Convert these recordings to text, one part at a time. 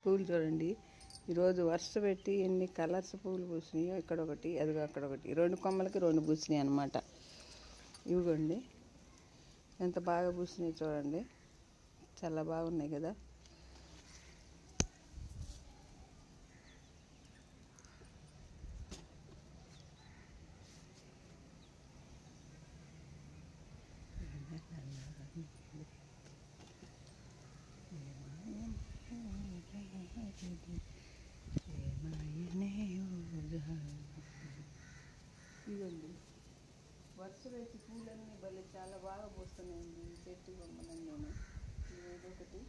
పూలు చూడండి. ఈరోజు వర్ష పెట్టి ఎన్ని కలర్స్ పూలు పూసినాయో. ఇక్కడ ఒకటి, అదిగో అక్కడ ఒకటి, రెండు కొమ్మలకి రెండు పూసినాయి అన్నమాట. ఇవిగోండి ఎంత బాగా పూసినాయి చూడండి, చాలా బాగున్నాయి కదా. ఇదండి వర్ష పెట్టి పూలన్నీ భలే చాలా బాగా పూస్తున్నాయండి. ఈ చెట్టు కొమ్మలని నేను ఏదొకటి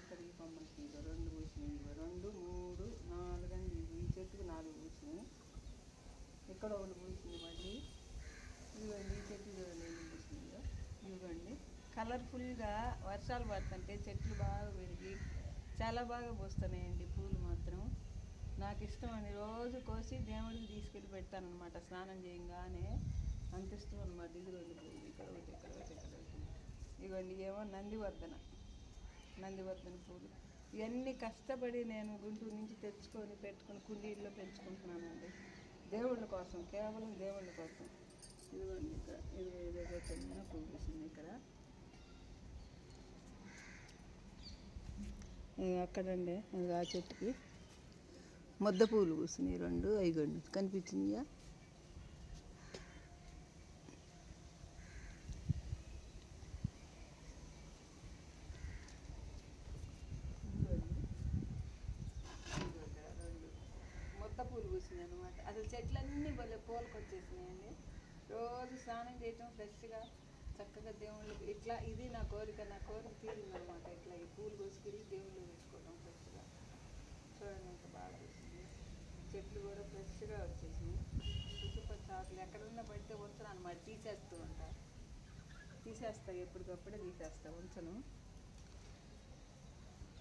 ఇక్కడ ఈ కొమ్మలకి ఇగో రెండు పూసినాయి, ఇగో రెండు మూడు నాలుగు అండి. ఈ చెట్టుకు నాలుగు పూసినాయి, ఇక్కడ ఒకటి పూసింది మళ్ళీ. ఇదిగోండి ఈ చెట్టు చూడండి ఎన్ని పూసినాయో. ఇదిగోండి కలర్ఫుల్గా వర్షాలు పడుతుంటే చెట్లు బాగా పెరిగి చాలా బాగా పూస్తున్నాయండి పూలు మాత్రం. నాకు ఇష్టం అని రోజు కోసి దేవుడికి తీసుకెళ్ళి పెడతానమాట స్నానం చేయగానే, అంత ఇష్టం అనమాట. ఇదిగోండి పూలు ఇక్కడ ఒకటి, ఇక్కడ ఒకటి, ఇక్కడ ఒకటి. ఇదిగోండి ఏమో నందివర్ధన పూలు. ఇవన్నీ కష్టపడి నేను గుంటూరు నుంచి తెచ్చుకొని పెట్టుకుని కుండీల్లో పెంచుకుంటున్నానండి దేవుళ్ళ కోసం, కేవలం దేవుళ్ళ కోసం. ఇదిగోండి ఇక్కడ ఇదిగో చిన్న పువ్వు పూసింది ఇక్కడ. అక్కడండి ఆ చెట్టుకి ముద్ద పూలు పూసినాయి రెండు, అయిగోండి కనిపించిందిగా. ముద్ద పూలు పూసినాయి అనమాట. అసలు చెట్లన్నీ భలే పూలకు వచ్చేసినాయండి. రోజు స్నానం చేయటం ఫ్రెష్గా చక్కగా దేవుళ్ళు ఇట్లా, ఇది నా కోరిక తీరిందనమాట. ఇట్లా ఈ పూలు కోసుకెళ్ళి దేవుళ్ళు పెట్టుకోవడం ఫ్రెష్గా. చూడండి ఎంత బాగా వచ్చింది, చెట్లు కూడా ఫ్రెష్గా వచ్చేసినాయి. పుచ్చిపచ్చ ఆకులు ఎక్కడన్నా పడితే ఉంచను అనమాట, తీసేస్తా ఎప్పటికప్పుడే తీసేస్తా, ఉంచను.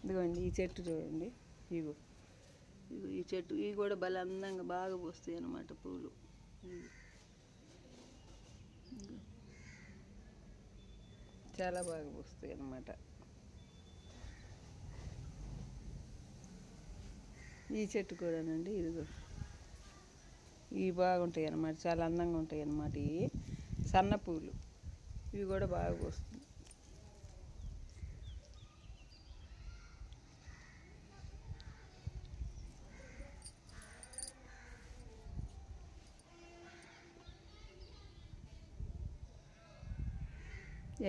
ఇదిగోండి ఈ చెట్టు చూడండి, ఇగో ఈ చెట్టు, ఇవి కూడా భలే అందంగా బాగా పూస్తాయి అన్నమాట పూలు. చాలా బాగా పూస్తాయి అన్నమాట. ఈ చెట్టు కూడానండి, ఇదిగో ఇవి బాగుంటాయి అన్నమాట, చాలా అందంగా ఉంటాయి అన్నమాట. ఇవి సన్న పూలు, ఇవి కూడా బాగా పూస్తాయి.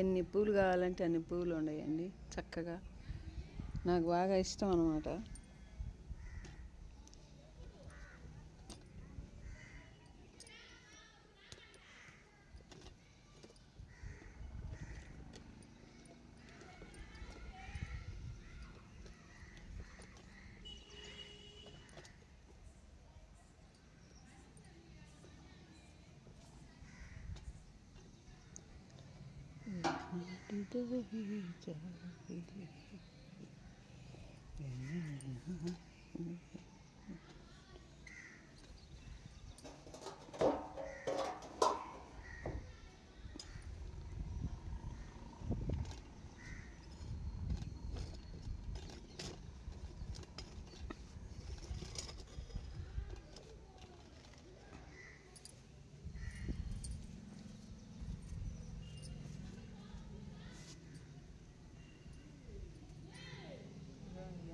ఎన్ని పూలు కావాలంటే అన్ని పూలు ఉన్నాయండి చక్కగా. నాకు బాగా ఇష్టం అన్నమాట.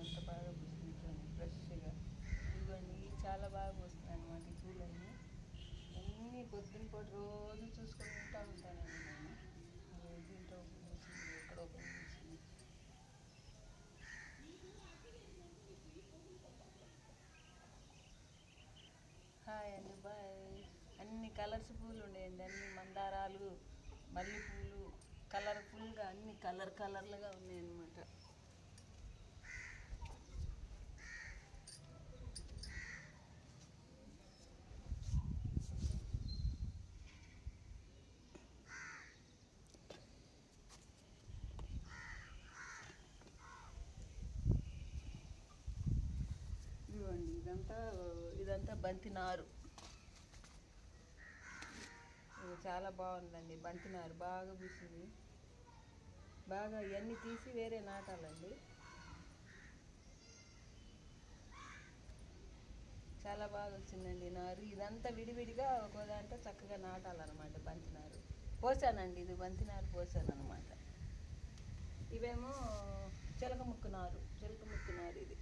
ఎంత బాగా పూస్తుంది ఫ్రెష్గా. ఇదిగోండి చాలా బాగా పూస్తుంది అనమాట ఈ పూలన్నీ. అన్నీ పొద్దున పూట రోజు చూసుకుంటూ ఉంటానండి నేను. దీంట్లో పూసింది, ఎక్కడో పూసింది. హాయ్ అండి, బాయ్. అన్ని కలర్స్ పూలు ఉండేయండి, అన్ని మందారాలు, మల్లెపూలు, కలర్ఫుల్గా అన్ని కలర్లుగా ఉన్నాయన్నమాట. ఇదిగోండి ఇదంతా బంతి నారు, చాలా బాగుందండి. బంతి నారు బాగా పూసింది. బాగా ఇవన్నీ తీసి వేరే నాటాలండి. చాలా బాగా వచ్చిందండి నారు. ఇదంతా విడివిడిగా ఒక్కో దాంట్లో చక్కగా నాటాలన్నమాట. బంతి నారు పోసానండి, ఇది బంతి నారు పోసాను అనమాట. ఇవేమో చిలక ముక్కు నారు ఇది.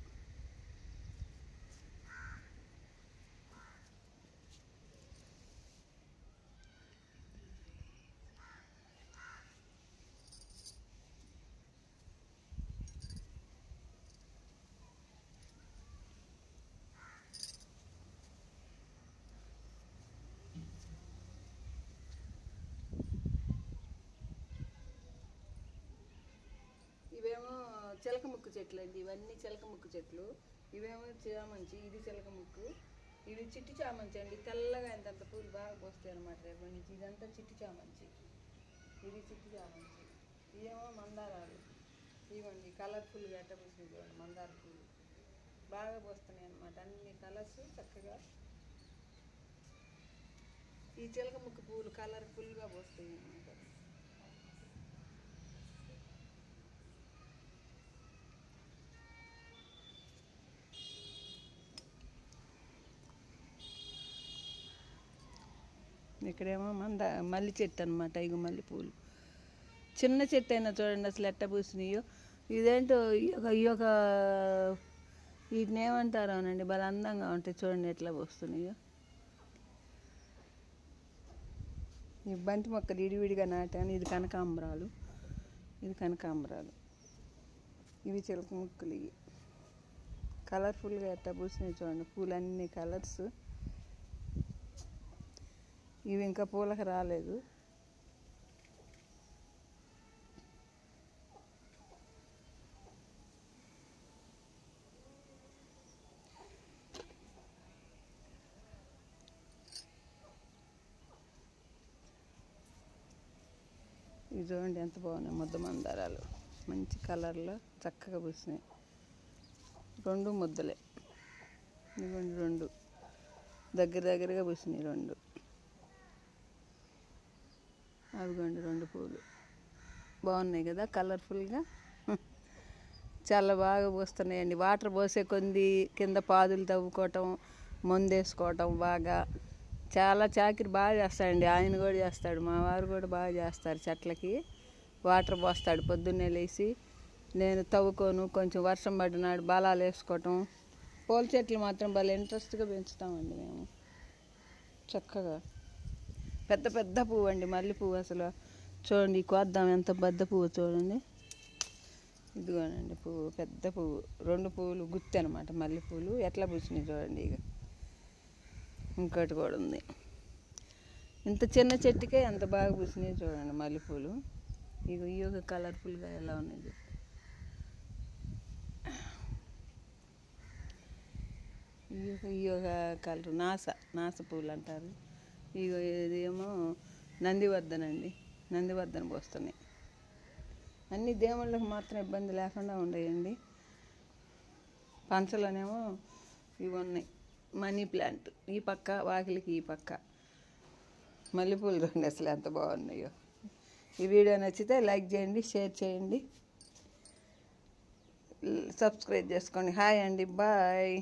ఇవేమో చిలక ముక్కు చెట్లు అండి, ఇవన్నీ చిలక ముక్కు చెట్లు. ఇవేమో చామంచి, ఇది చిలక ముక్కు. ఇవి చిట్టి చామంచి అండి, తెల్లగా ఇంతంత పూలు బాగా పోస్తాయి అనమాట రేపటి నుంచి. ఇదంతా చిట్టి చామంచి, ఇది చిట్టి చామంచి. ఇవేమో మందారాలు, ఇవ్వండి కలర్ఫుల్గా ఎట్ట పూసినాయి చూడండి. మందార పూలు బాగా పోస్తున్నాయి అనమాట, అన్ని కలర్స్ చక్కగా. ఈ చిలక ముక్కు పూలు కలర్ఫుల్గా పోస్తాయి అనమాట. ఇక్కడేమో మల్లి చెట్టు అనమాట. ఇగో మల్లెపూలు చిన్న చెట్టు అయినా చూడండి అసలు ఎట్ట పూసినాయో. ఇదేంటో ఈ యొక్క వీటిని ఏమంటారో అనండి, బాగా అందంగా ఉంటాయి చూడండి ఎట్లా పూస్తున్నాయో. ఈ బంతి మొక్కలు విడివిడిగా నాటాను. ఇది కనకాంబరాలు, ఇవి చిలక ముక్కలు. ఇవి కలర్ఫుల్గా ఎట్లా పూసినాయి చూడండి, పూలన్నీ కలర్స్. ఇవి ఇంకా పూలకు రాలేదు. ఇవి చూడండి ఎంత బాగున్నాయి, ముద్ద మందారాలు మంచి కలర్లో చక్కగా పూసినాయి. 2 ముద్దలే, ఇదిగోండి 2 దగ్గరగా పూసినాయి 2. అవిగోండి 2 పూలు బాగున్నాయి కదా కలర్ఫుల్గా. చాలా బాగా పూస్తున్నాయండి. వాటర్ పోసే కొంది కింద పాదులు తవ్వుకోవటం, మందేసుకోవటం బాగా. చాలా చాకిరి బాగా చేస్తాడండి, ఆయన కూడా చేస్తాడు, మా వారు కూడా బాగా చేస్తారు. చెట్లకి వాటర్ పోస్తాడు పొద్దున్నే లేచి. నేను తవ్వుకోను, కొంచెం వర్షం పడినాడు బాలాలు వేసుకోవటం. పూల చెట్లు మాత్రం భలే ఇంట్రెస్ట్గా పెంచుతామండి మేము. చక్కగా పెద్ద పువ్వు అండి, మల్లె పువ్వు. అసలు చూడండి కోద్దాం ఎంత పెద్ద పువ్వు చూడండి. ఇదిగోనండి పువ్వు, పెద్ద పువ్వు, 2 పువ్వులు గుత్తి అనమాట మల్లెపూలు. ఎట్లా పూసినాయి చూడండి. ఇక ఇంకోటి కూడా ఉంది. ఇంత చిన్న చెట్టుకే ఎంత బాగా పూసినాయి చూడండి మల్లెపూలు. ఇక కలర్ఫుల్గా ఎలా ఉన్నాయి. ఈ కలర్ నాస పూలు అంటారు. ఇదేమో నందివర్ధన పోస్తున్నాయి. అన్ని దేవుళ్ళకి మాత్రం ఇబ్బంది లేకుండా ఉండేయండి. పంచలోనేమో ఇవి ఉన్నాయి, మనీ ప్లాంట్ ఈ పక్క, వాకిలికి ఈ పక్క మల్లెపూలు రండి అసలు ఎంత బాగున్నాయో. ఈ వీడియో నచ్చితే లైక్ చేయండి, షేర్ చేయండి, సబ్స్క్రైబ్ చేసుకోండి. హాయ్ అండి, బాయ్.